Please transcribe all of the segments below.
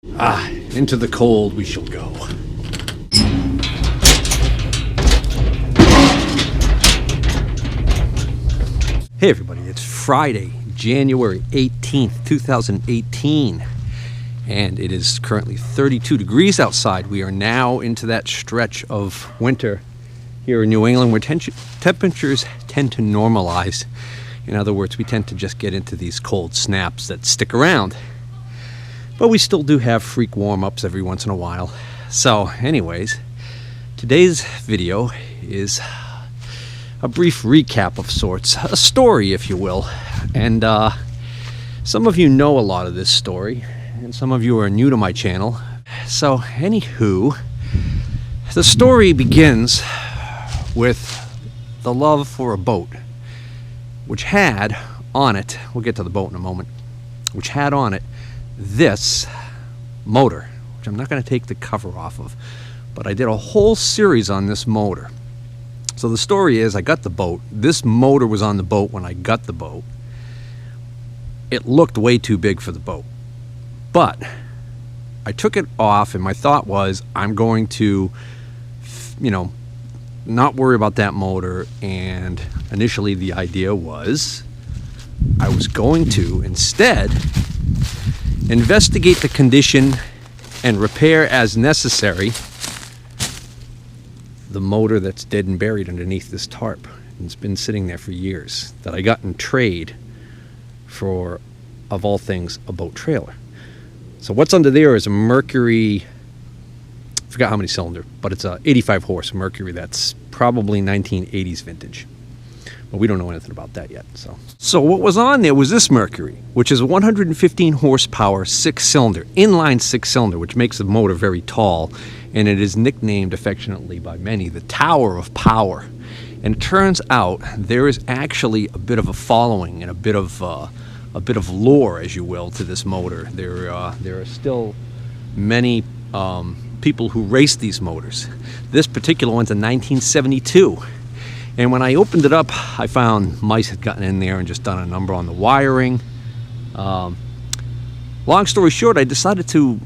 Into the cold we shall go. Hey everybody, it's Friday, January 18th, 2018, and it is currently 32 degrees outside. We are now into that stretch of winter here in New England where temperatures tend to normalize. In other words, we tend to just get into these cold snaps that stick around. But we still do have freak warm-ups every once in a while. So anyways, today's video is a brief recap of sorts, a story if you will. And some of you know a lot of this story, and some of you are new to my channel. So anywho, the story begins with the love for a boat, which had on it, we'll get to the boat in a moment, which had on it this motor, which I'm not going to take the cover off of, but I did a whole series on this motor. So the story is, I got the boat. This motor was on the boat when I got the boat. It looked way too big for the boat, but I took it off, and my thought was, I'm going to, not worry about that motor. And initially the idea was I was going to instead investigate the condition and repair as necessary the motor that's dead and buried underneath this tarp. And it's been sitting there for years, that I got in trade for, of all things, a boat trailer. So what's under there is a Mercury, I forgot how many cylinder, but it's a 85 horse Mercury that's probably 1980s vintage. But we don't know anything about that yet. So what was on there was this Mercury, which is a 115 horsepower six-cylinder, inline six-cylinder, which makes the motor very tall, and it is nicknamed affectionately by many the Tower of Power. And it turns out there is actually a bit of a following and a bit of lore, as you will, to this motor. There are still many people who race these motors. This particular one's a 1972. And when I opened it up, I found mice had gotten in there and just done a number on the wiring. Long story short, I decided to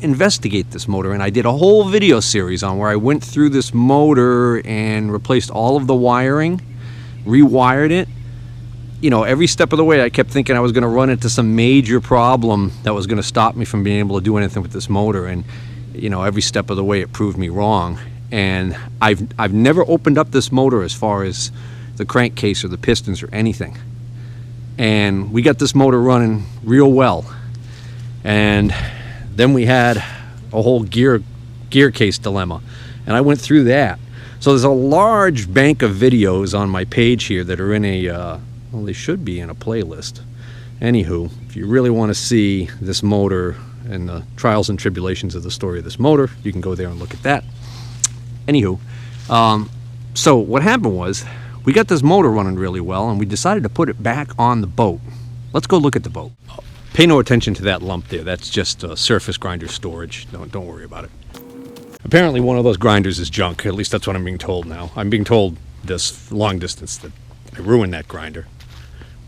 investigate this motor, and I did a whole video series on where I went through this motor and replaced all of the wiring, rewired it. Every step of the way I kept thinking I was going to run into some major problem that was going to stop me from being able to do anything with this motor, and every step of the way it proved me wrong. And I've never opened up this motor as far as the crankcase or the pistons or anything. And we got this motor running real well. And then we had a whole gear case dilemma. And I went through that. So there's a large bank of videos on my page here that are in a, well, they should be in a playlist. Anywho, if you really want to see this motor and the trials and tribulations of the story of this motor, you can go there and look at that. Anywho, so what happened was, we got this motor running really well, and we decided to put it back on the boat. Let's go look at the boat. Pay no attention to that lump there. That's just surface grinder storage. Don't worry about it. Apparently one of those grinders is junk. At least that's what I'm being told now. I'm being told this long distance that I ruined that grinder.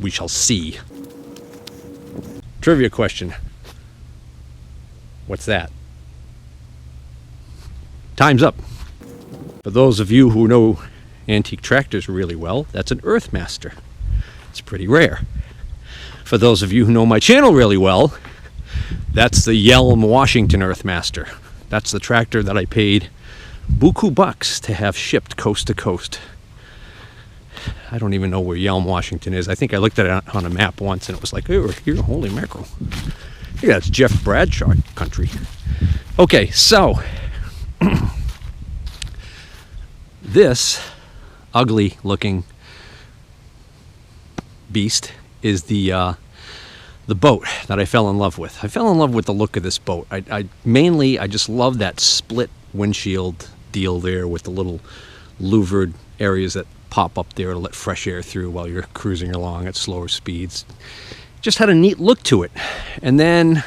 We shall see. Trivia question. What's that? Time's up. For those of you who know antique tractors really well, that's an Earthmaster. It's pretty rare. For those of you who know my channel really well, that's the Yelm Washington Earthmaster. That's the tractor that I paid buku bucks to have shipped coast to coast. I don't even know where Yelm, Washington is. I think I looked at it on a map once and it was like, oh, here, holy mackerel. Yeah, that's Jeff Bradshaw country. Okay, so this ugly looking beast is the boat that I fell in love with. I fell in love with the look of this boat. I just love that split windshield deal there with the little louvered areas that pop up there to let fresh air through while you're cruising along at slower speeds. Just had a neat look to it. And then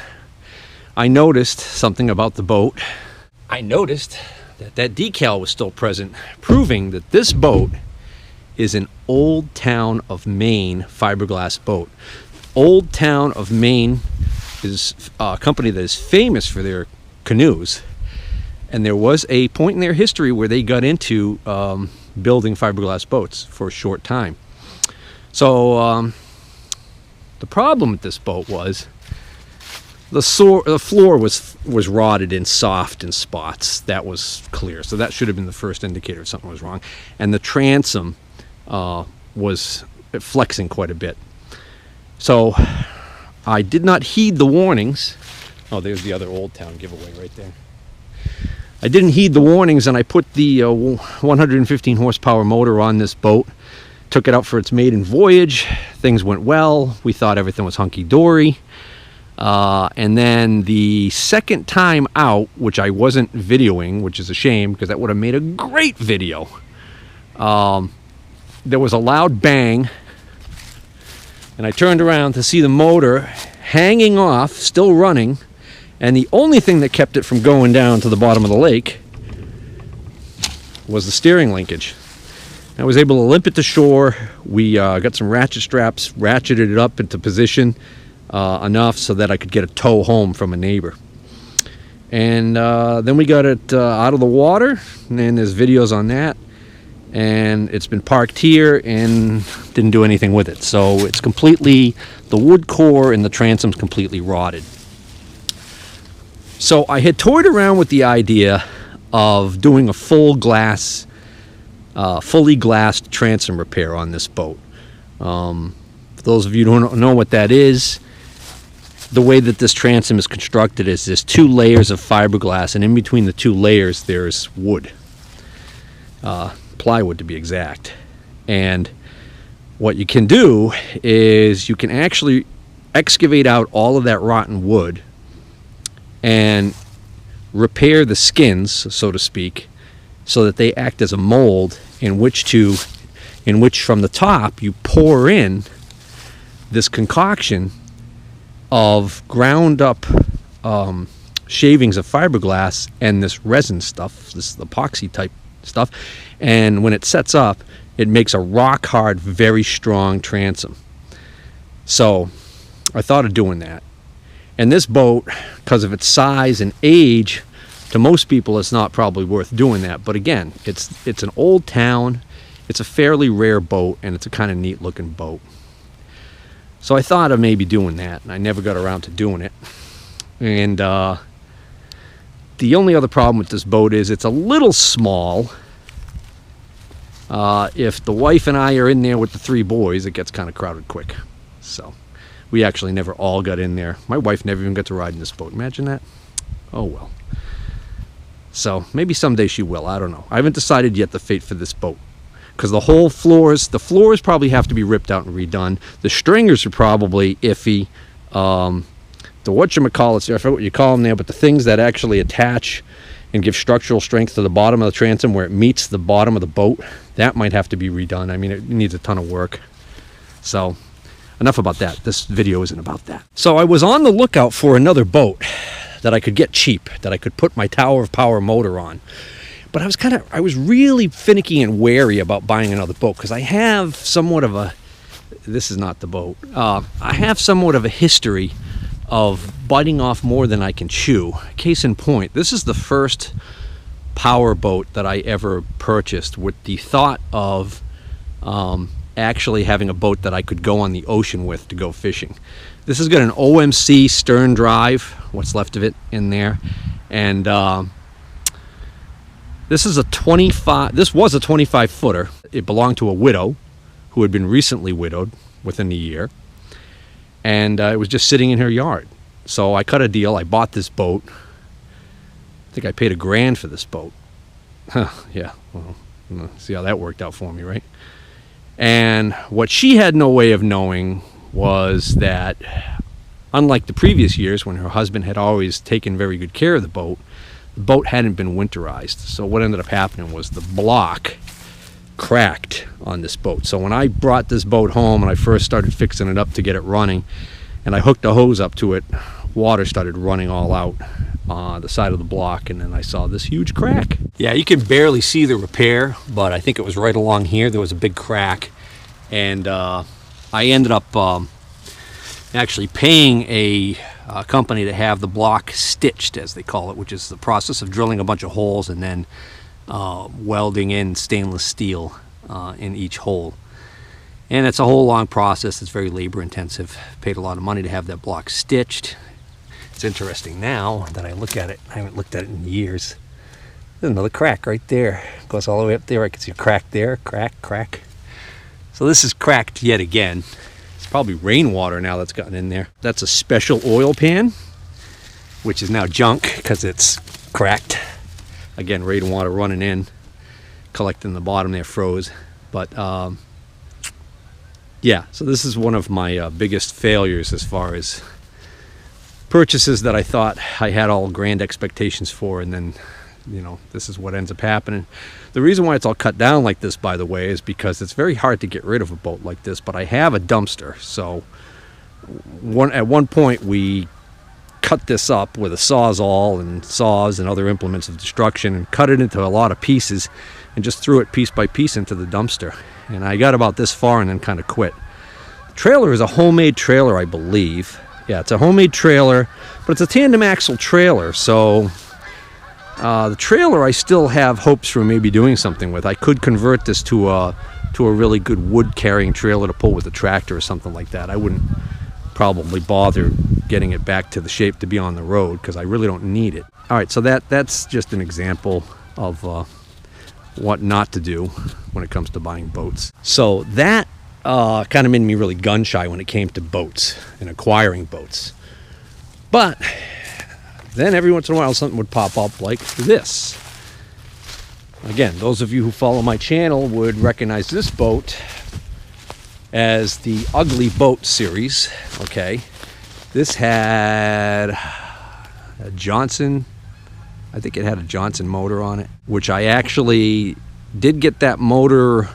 I noticed something about the boat. I noticed that decal was still present, proving that this boat is an Old Town of Maine fiberglass boat. Old Town of Maine is a company that is famous for their canoes. And there was a point in their history where they got into building fiberglass boats for a short time. So the problem with this boat was the floor was rotted and soft in spots. That was clear. So that should have been the first indicator something was wrong. And the transom was flexing quite a bit. So I did not heed the warnings. Oh, there's the other Old Town giveaway right there. I didn't heed the warnings, and I put the 115 horsepower motor on this boat, took it out for its maiden voyage. Things went well. We thought everything was hunky-dory. And then the second time out, which I wasn't videoing, which is a shame because that would have made a great video, there was a loud bang, and I turned around to see the motor hanging off, still running, and the only thing that kept it from going down to the bottom of the lake was the steering linkage. I was able to limp it to shore. We got some ratchet straps, ratcheted it up into position enough so that I could get a tow home from a neighbor. And then we got it out of the water, and there's videos on that. And it's been parked here and didn't do anything with it. So it's completely, the wood core and the transom's completely rotted. So I had toyed around with the idea of doing a fully glassed transom repair on this boat. For those of you who don't know what that is, the way that this transom is constructed is there's 2 layers of fiberglass, and in between the 2 layers there's wood, plywood to be exact. And what you can do is you can actually excavate out all of that rotten wood and repair the skins, so to speak, so that they act as a mold in which from the top you pour in this concoction of ground up shavings of fiberglass and this resin stuff, this epoxy type stuff, and when it sets up, it makes a rock hard, very strong transom. So I thought of doing that. And this boat, because of its size and age, to most people it's not probably worth doing that. But again, it's an Old Town, it's a fairly rare boat, and it's a kind of neat looking boat. So I thought of maybe doing that, and I never got around to doing it. And the only other problem with this boat is it's a little small. If the wife and I are in there with the 3 boys, it gets kind of crowded quick. So we actually never all got in there. My wife never even got to ride in this boat. Imagine that. Oh well. So maybe someday she will. I don't know. I haven't decided yet the fate for this boat, because the floors probably have to be ripped out and redone. The stringers are probably iffy. The whatchamacallits, I forget what you call them there, but the things that actually attach and give structural strength to the bottom of the transom where it meets the bottom of the boat, that might have to be redone. I mean, it needs a ton of work. So enough about that. This video isn't about that. So I was on the lookout for another boat that I could get cheap, that I could put my Tower of Power motor on. But I was really finicky and wary about buying another boat, because I have somewhat of a, this is not the boat, I have somewhat of a history of biting off more than I can chew. Case in point, this is the first power boat that I ever purchased with the thought of actually having a boat that I could go on the ocean with to go fishing. This has got an OMC stern drive, what's left of it in there, and this was a 25 footer. It belonged to a widow who had been recently widowed within a year, and it was just sitting in her yard. So I cut a deal. I bought this boat. I think I paid $1,000 for this boat. Yeah, well, see how that worked out for me, right? And what she had no way of knowing was that, unlike the previous years when her husband had always taken very good care of the boat hadn't been winterized. So what ended up happening was the block cracked on this boat. So when I brought this boat home and I first started fixing it up to get it running, and I hooked a hose up to it, water started running all out the side of the block, and then I saw this huge crack. Yeah, you can barely see the repair, but I think it was right along here. There was a big crack, and I ended up actually paying a company to have the block stitched, as they call it, which is the process of drilling a bunch of holes and then welding in stainless steel in each hole. And it's a whole long process. It's very labor intensive. Paid a lot of money to have that block stitched. It's interesting now that I look at it. I haven't looked at it in years. There's another crack right there. Goes all the way up there. I can see a crack there. Crack. So this is cracked yet again. It's probably rainwater now that's gotten in there. That's a special oil pan, which is now junk because it's cracked. Again, rainwater running in, collecting the bottom there, froze. But yeah, so this is one of my biggest failures as far as purchases that I thought I had all grand expectations for, and then, you know, this is what ends up happening. The reason why it's all cut down like this, by the way, is because it's very hard to get rid of a boat like this, but I have a dumpster. So at one point we cut this up with a sawzall and saws and other implements of destruction and cut it into a lot of pieces and just threw it piece by piece into the dumpster. And I got about this far and then kind of quit. The trailer is a homemade trailer, I believe. Yeah, it's a homemade trailer, but it's a tandem axle trailer. So the trailer I still have hopes for maybe doing something with. I could convert this to a really good wood carrying trailer to pull with a tractor or something like that. I wouldn't probably bother getting it back to the shape to be on the road because I really don't need it. All right, so that's just an example of what not to do when it comes to buying boats. So that kind of made me really gun shy when it came to boats and acquiring boats. But then every once in a while something would pop up like this. Again, those of you who follow my channel would recognize this boat as the Ugly Boat series. Okay, this had a Johnson, I think it had a Johnson motor on it, which I actually did get that motor.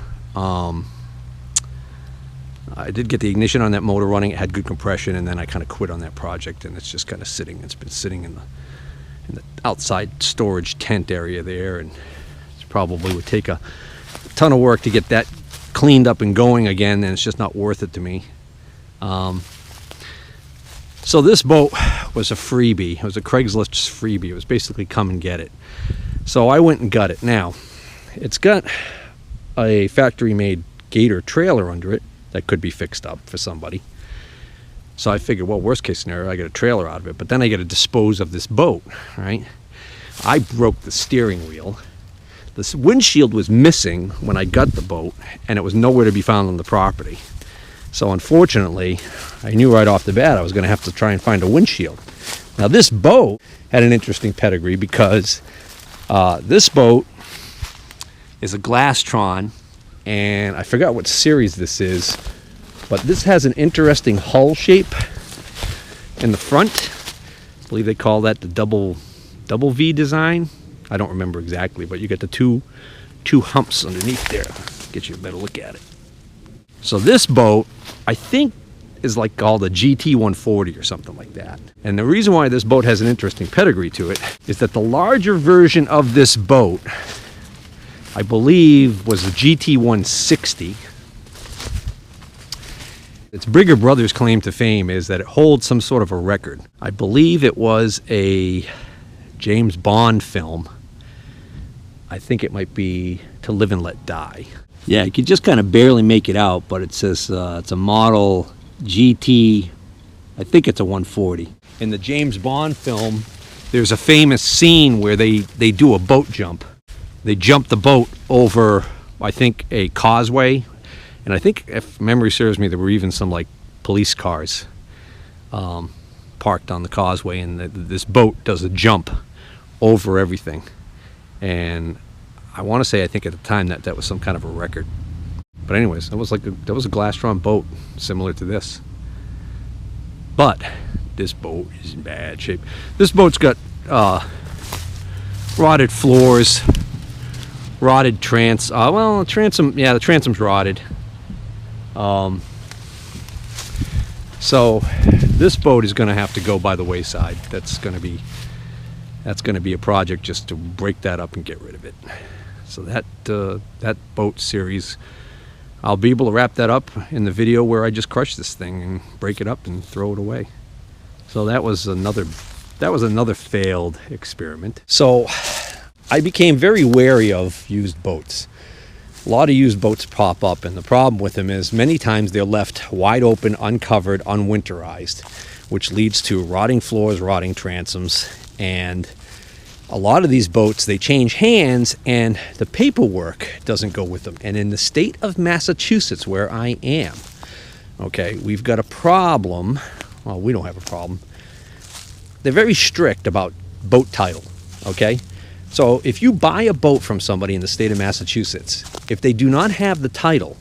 I did get the ignition on that motor running. It had good compression, and then I kind of quit on that project, and it's just kind of sitting. It's been sitting in the outside storage tent area there, and it probably would take a ton of work to get that cleaned up and going again, and it's just not worth it to me. So this boat was a freebie. It was a Craigslist freebie. It was basically come and get it. So I went and got it. Now, it's got a factory-made Gator trailer under it that could be fixed up for somebody. So I figured, well, worst case scenario, I get a trailer out of it, but then I got to dispose of this boat, right? I broke the steering wheel. This windshield was missing when I got the boat, and it was nowhere to be found on the property. So unfortunately, I knew right off the bat I was going to have to try and find a windshield. Now this boat had an interesting pedigree because this boat is a Glastron, and I forgot what series this is, but this has an interesting hull shape in the front. I believe they call that the double V design. I don't remember exactly, but you get the two humps underneath there. Get you a better look at it. So this boat, I think, is like called a GT 140 or something like that. And the reason why this boat has an interesting pedigree to it is that the larger version of this boat, I believe, was a GT 160. Its bigger brother's claim to fame is that it holds some sort of a record. I believe it was a James Bond film. I think it might be To Live and Let Die. Yeah, you can just kind of barely make it out, but it says it's a model GT, I think it's a 140. In the James Bond film, there's a famous scene where they do a boat jump. They jump the boat over, I think, a causeway, and I think, if memory serves me, there were even some like police cars parked on the causeway, and this boat does a jump over everything. And I want to say, I think at the time that was some kind of a record. But anyways, that was a Glastron boat similar to this. But this boat is in bad shape. This boat's got rotted floors, rotted the transom's rotted. So this boat is going to have to go by the wayside. That's going to be a project just to break that up and get rid of it. So that boat series, I'll be able to wrap that up in the video where I just crush this thing and break it up and throw it away. So that was another failed experiment. So I became very wary of used boats. A lot of used boats pop up, and the problem with them is many times they're left wide open, uncovered, unwinterized, which leads to rotting floors, rotting transoms, and a lot of these boats, they change hands and the paperwork doesn't go with them. And in the state of Massachusetts, where I am, okay, we've got a problem. Well, we don't have a problem. They're very strict about boat title, okay? So if you buy a boat from somebody in the state of Massachusetts, if they do not have the title,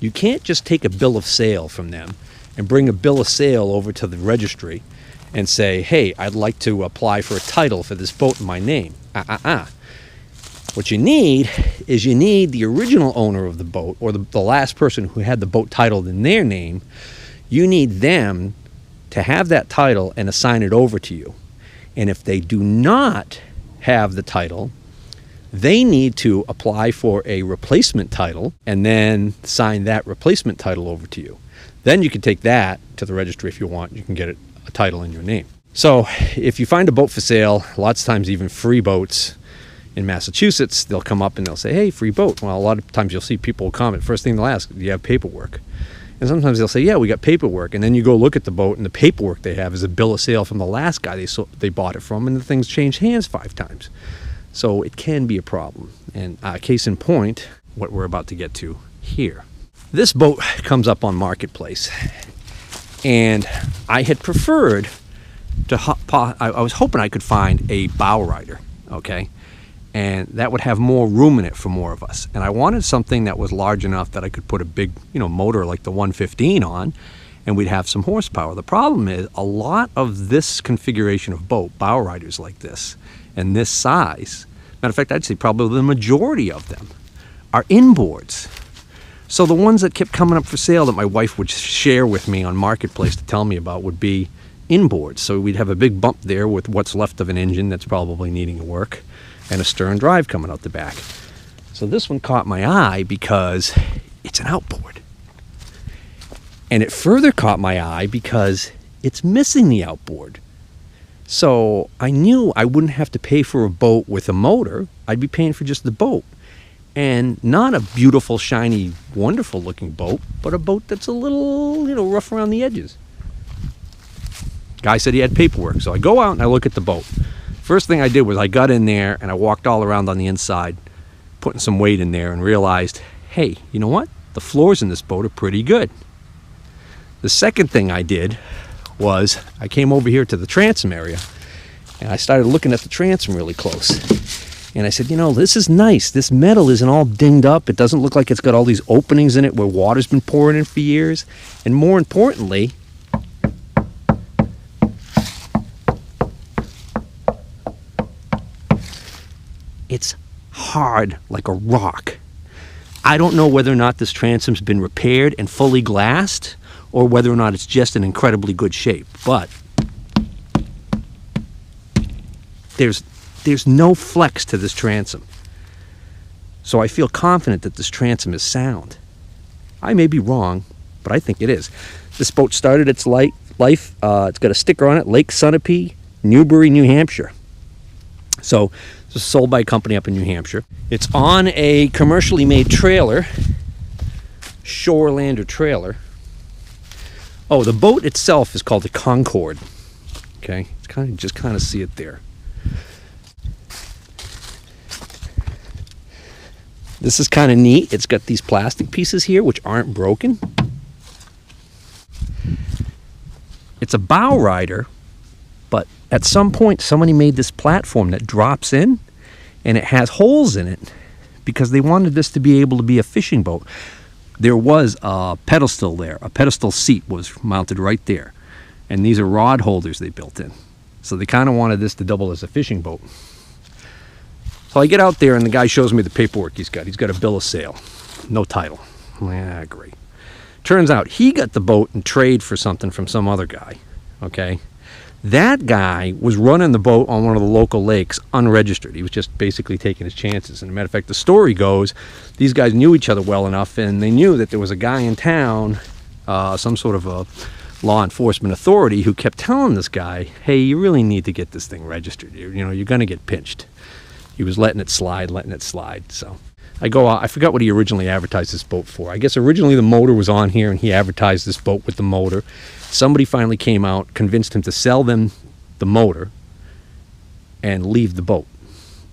you can't just take a bill of sale from them and bring a bill of sale over to the registry and say, hey, I'd like to apply for a title for this boat in my name. What you need is the original owner of the boat, or the last person who had the boat titled in their name. You need them to have that title and assign it over to you. And if they do not have the title, they need to apply for a replacement title and then sign that replacement title over to you. Then you can take that to the registry if you want. You can get a title in your name. So if you find a boat for sale, lots of times even free boats in Massachusetts, they'll come up and they'll say, hey, free boat. Well, a lot of times you'll see people comment. First thing they'll ask, do you have paperwork? And sometimes they'll say, yeah, we got paperwork. And then you go look at the boat, and the paperwork they have is a bill of sale from the last guy they bought it from, and the thing's changed hands 5 times. So it can be a problem. And case in point, what we're about to get to here. This boat comes up on Marketplace, and I had preferred to I was hoping I could find a bow rider, okay? And that would have more room in it for more of us. And I wanted something that was large enough that I could put a big, motor like the 115 on, and we'd have some horsepower. The problem is a lot of this configuration of boat, bow riders like this, and this size, matter of fact, I'd say probably the majority of them, are inboards. So the ones that kept coming up for sale that my wife would share with me on Marketplace to tell me about would be inboards. So we'd have a big bump there with what's left of an engine that's probably needing work, and a stern drive coming out the back. So this one caught my eye because it's an outboard. And it further caught my eye because it's missing the outboard. So I knew I wouldn't have to pay for a boat with a motor. I'd be paying for just the boat. And not a beautiful, shiny, wonderful looking boat, but a boat that's a little, rough around the edges. Guy said he had paperwork. So I go out and I look at the boat. First thing I did was I got in there and I walked all around on the inside, putting some weight in there, and realized, hey, you know what? The floors in this boat are pretty good. The second thing I did was I came over here to the transom area, and I started looking at the transom really close. And I said, this is nice. This metal isn't all dinged up. It doesn't look like it's got all these openings in it where water's been pouring in for years. And more importantly, it's hard like a rock. I don't know whether or not this transom's been repaired and fully glassed, or whether or not it's just in incredibly good shape. But there's no flex to this transom. So I feel confident that this transom is sound. I may be wrong, but I think it is. This boat started its life. It's got a sticker on it, Lake Sunapee, Newbury, New Hampshire. So it's sold by a company up in New Hampshire. It's on a commercially made trailer, Shorelander trailer. Oh, the boat itself is called the Concorde. Okay, it's just kind of see it there. This is kind of neat. It's got these plastic pieces here which aren't broken. It's a bow rider, but at some point somebody made this platform that drops in, and it has holes in it because they wanted this to be able to be a fishing boat. There was a pedestal there. A pedestal seat was mounted right there. And these are rod holders they built in. So they kind of wanted this to double as a fishing boat. So I get out there and the guy shows me the paperwork he's got. He's got a bill of sale. No title. Great. Turns out he got the boat in trade for something from some other guy. Okay? That guy was running the boat on one of the local lakes unregistered. He was just basically taking his chances. And as a matter of fact, the story goes, these guys knew each other well enough, and they knew that there was a guy in town, some sort of a law enforcement authority who kept telling this guy, hey, you really need to get this thing registered. You're going to get pinched. He was letting it slide. So I go out. I forgot what he originally advertised this boat for. I guess originally the motor was on here and he advertised this boat with the motor. Somebody finally came out, convinced him to sell them the motor and leave the boat.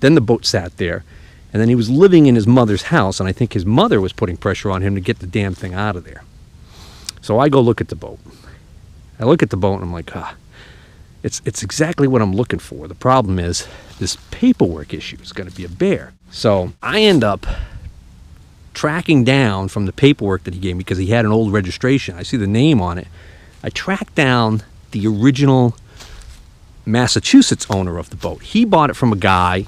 Then the boat sat there, and then he was living in his mother's house, and I think his mother was putting pressure on him to get the damn thing out of there. So I go look at the boat. I look at the boat and I'm like, it's exactly what I'm looking for. The problem is this paperwork issue is going to be a bear. So I end up tracking down from the paperwork that he gave me, because he had an old registration. I see the name on it. I tracked down the original Massachusetts owner of the boat. He bought it from a guy,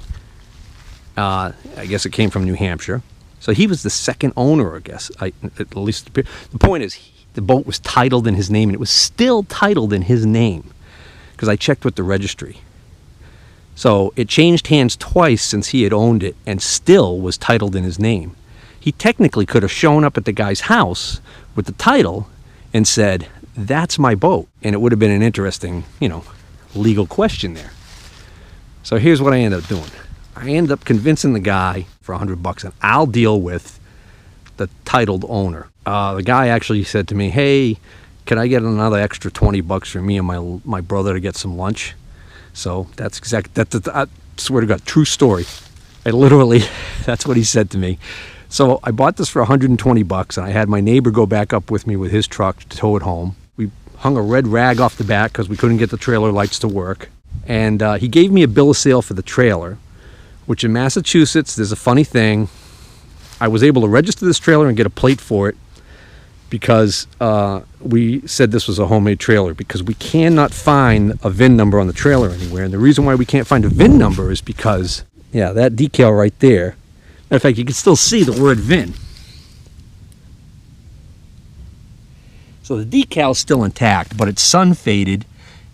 I guess it came from New Hampshire. So he was the second owner, I guess. At least the point is, the boat was titled in his name, and it was still titled in his name, because I checked with the registry. So it changed hands twice since he had owned it, and still was titled in his name. He technically could have shown up at the guy's house with the title and said, that's my boat. And it would have been an interesting, legal question there. So here's what I ended up doing. I ended up convincing the guy for $100, and I'll deal with the titled owner. The guy actually said to me, hey, can I get another extra $20 for me and my brother to get some lunch? So that's I swear to God, true story. That's what he said to me. So I bought this for $120, and I had my neighbor go back up with me with his truck to tow it home. We hung a red rag off the back because we couldn't get the trailer lights to work. And he gave me a bill of sale for the trailer, which in Massachusetts, there's a funny thing. I was able to register this trailer and get a plate for it because we said this was a homemade trailer, because we cannot find a VIN number on the trailer anywhere. And the reason why we can't find a VIN number is because, that decal right there. Matter of fact, you can still see the word VIN. So the decal's still intact, but it's sun faded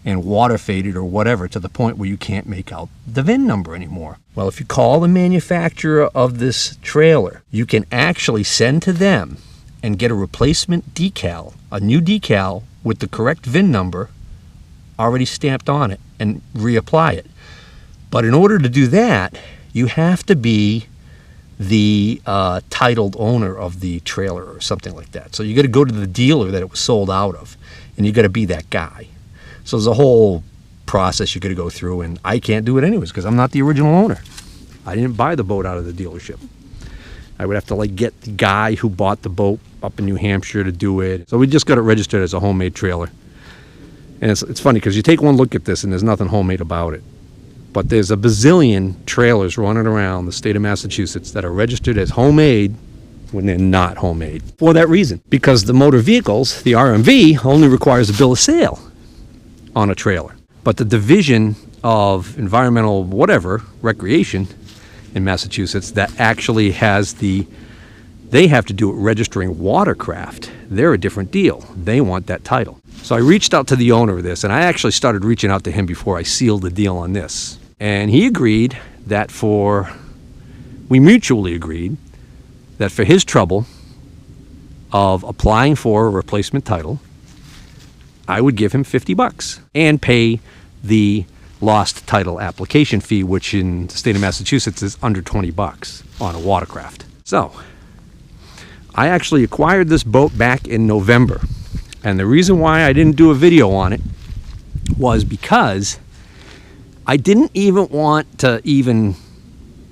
and water faded or whatever, to the point where you can't make out the VIN number anymore. Well, if you call the manufacturer of this trailer, you can actually send to them and get a replacement decal, a new decal with the correct VIN number already stamped on it, and reapply it. But in order to do that, you have to be the titled owner of the trailer or something like that. So you got to go to the dealer that it was sold out of, and you got to be that guy. So there's a whole process you got to go through, and I can't do it anyways because I'm not the original owner. I didn't buy the boat out of the dealership. I would have to get the guy who bought the boat up in New Hampshire to do it. So we just got it registered as a homemade trailer. And it's funny because you take one look at this and there's nothing homemade about it. But there's a bazillion trailers running around the state of Massachusetts that are registered as homemade when they're not homemade. For that reason, because the motor vehicles, the RMV, only requires a bill of sale on a trailer. But the Division of Environmental Recreation in Massachusetts that actually has they have to do it registering watercraft. They're a different deal. They want that title. So I reached out to the owner of this, and I actually started reaching out to him before I sealed the deal on this. And he agreed that we mutually agreed that for his trouble of applying for a replacement title, I would give him $50 and pay the lost title application fee, which in the state of Massachusetts is under $20 on a watercraft. So I actually acquired this boat back in November. And the reason why I didn't do a video on it was because I didn't even want to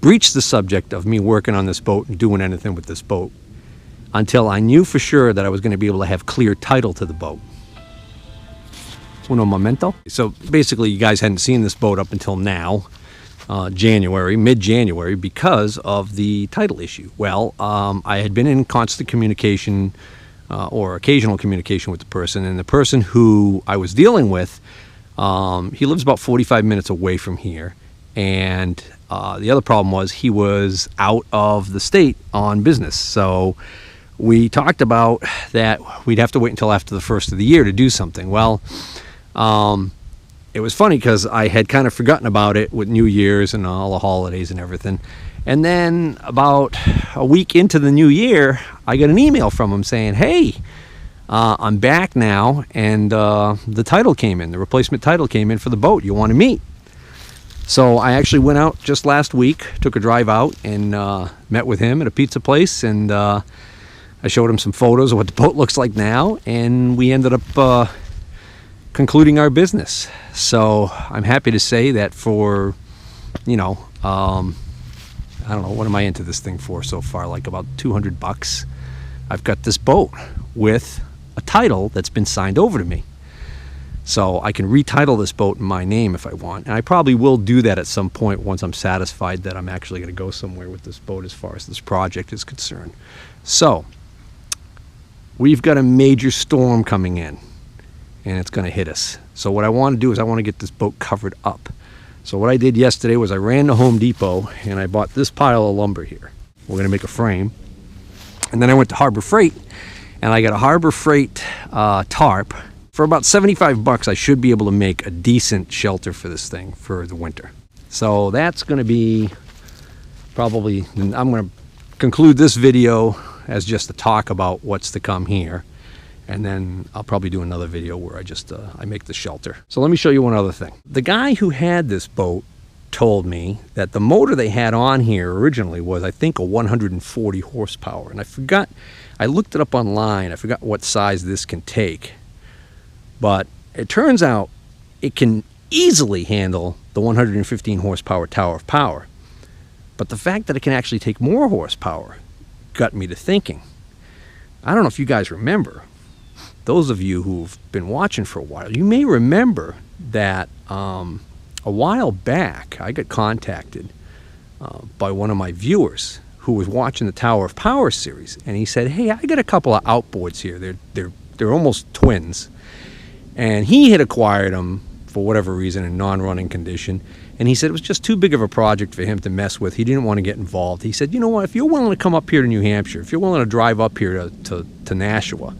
breach the subject of me working on this boat and doing anything with this boat until I knew for sure that I was going to be able to have clear title to the boat. Uno momento. So basically, you guys hadn't seen this boat up until now, mid-January, because of the title issue. Well, I had been in constant communication or occasional communication with the person, and the person who I was dealing with, he lives about 45 minutes away from here, and the other problem was he was out of the state on business. So we talked about that we'd have to wait until after the first of the year to do something. Well, it was funny because I had kind of forgotten about it with New Year's and all the holidays and everything. And then about a week into the new year, I got an email from him saying, hey, I'm back now, and the title came in. The replacement title came in for the boat you want to meet. So I actually went out just last week, took a drive out, and met with him at a pizza place, and I showed him some photos of what the boat looks like now, and we ended up concluding our business. So I'm happy to say that for, I don't know, what am I into this thing for so far? Like about $200. I've got this boat with a title that's been signed over to me. So I can retitle this boat in my name if I want. And I probably will do that at some point once I'm satisfied that I'm actually going to go somewhere with this boat as far as this project is concerned. So we've got a major storm coming in, and it's going to hit us. So what I want to do is I want to get this boat covered up. So what I did yesterday was I ran to Home Depot and I bought this pile of lumber here. We're going to make a frame. And then I went to Harbor Freight and I got a Harbor Freight tarp. For about $75, I should be able to make a decent shelter for this thing for the winter. So that's going to be probably, I'm going to conclude this video as just a talk about what's to come here. And then I'll probably do another video where I just, I make the shelter. So let me show you one other thing. The guy who had this boat told me that the motor they had on here originally was, I think, a 140 horsepower. And I forgot, I looked it up online. I forgot what size this can take. But it turns out it can easily handle the 115 horsepower Tower of Power. But the fact that it can actually take more horsepower got me to thinking. I don't know if you guys remember, those of you who've been watching for a while, you may remember that a while back I got contacted by one of my viewers who was watching the Tower of Power series, and he said, "Hey, I got a couple of outboards here. They're almost twins." And he had acquired them for whatever reason in non-running condition. And he said it was just too big of a project for him to mess with. He didn't want to get involved. He said, "You know what, if you're willing to come up here to New Hampshire, if you're willing to drive up here to Nashua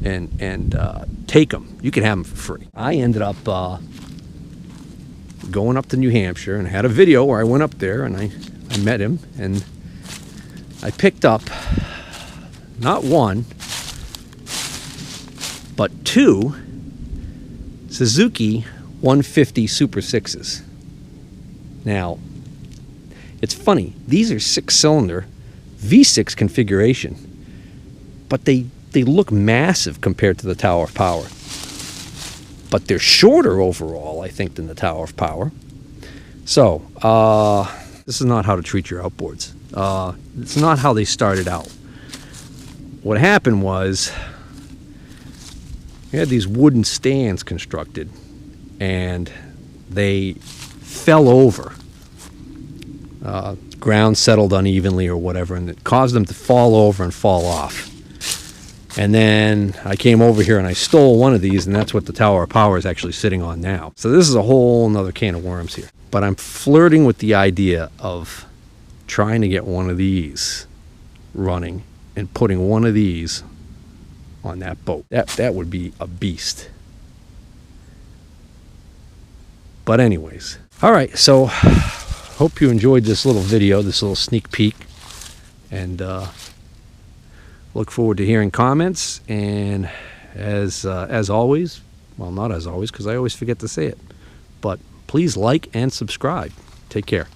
and take them, you can have them for free." I ended up going up to New Hampshire and had a video where I went up there and I met him. And I picked up not one, but two Suzuki 150 Super 6s. Now, it's funny. These are 6-cylinder V6 configuration, but they look massive compared to the Tower of Power. But they're shorter overall, I think, than the Tower of Power. So, this is not how to treat your outboards. It's not how they started out. What happened was, we had these wooden stands constructed, and they fell over. Ground settled unevenly or whatever, and it caused them to fall over and fall off. And then I came over here and I stole one of these, and that's what the Tower of Power is actually sitting on now. So this is a whole nother can of worms here. But I'm flirting with the idea of trying to get one of these running and putting one of these on that boat. That would be a beast. But anyways, all right, so hope you enjoyed this little video, this little sneak peek, and look forward to hearing comments. And as always, well, not as always, because I always forget to say it, but please like and subscribe. Take care.